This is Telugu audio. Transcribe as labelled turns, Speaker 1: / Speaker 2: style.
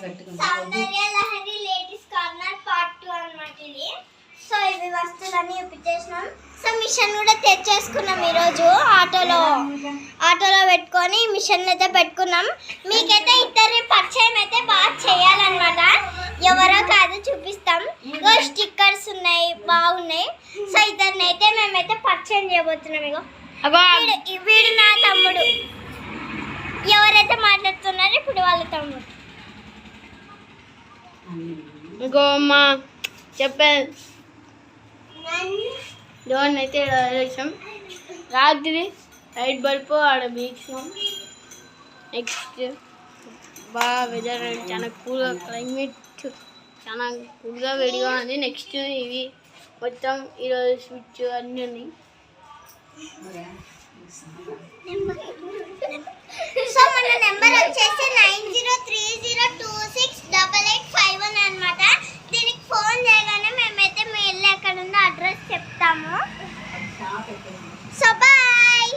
Speaker 1: సౌందర్య లహరి లేడీస్ కార్నర్ పార్ట్ 2 అన్నమాట ఇది. సో ఇవి వస్తువులన్నీ చూపించేసినాం. సో మిషన్ కూడా తెచ్చేసుకున్నాం ఈరోజు ఆటోలో పెట్టుకొని మిషన్ అయితే పెట్టుకున్నాం. మీకైతే ఇద్దరి పరిచయం అయితే బాగా చేయాలన్నమాట. ఎవరో కాదు చూపిస్తాం. ఇగో స్టిక్కర్స్ ఉన్నాయి, బాగున్నాయి. సో ఇద్దరిని అయితే మేమైతే పరిచయం చేయబోతున్నాం. ఇగో వీడు నా తమ్ముడు. ఎవరైతే మాట్లాడుతున్నారో ఇప్పుడు వాళ్ళ తమ్ముడు.
Speaker 2: ఇంకో అమ్మా చెప్పాను డోన్ అయితే వేసాం. రాత్రి లైట్ బల్బ్ ఆడ బీచ్నాం. నెక్స్ట్ బాగా వెదర్ చాలా కూల్గా, క్లైమేట్ చాలా కూల్గా వేడిగా ఉంది. నెక్స్ట్ ఇవి మొత్తం ఈరోజు స్విచ్ అన్నీ ఉన్నాయి.
Speaker 1: సో మన నెంబర్ వచ్చేసి 9030268851 అన్నమాట. దీనికి ఫోన్ చేయగానే మేమైతే మీ ఇల్లు ఎక్కడ ఉందో అడ్రస్ చెప్తాము. So bye.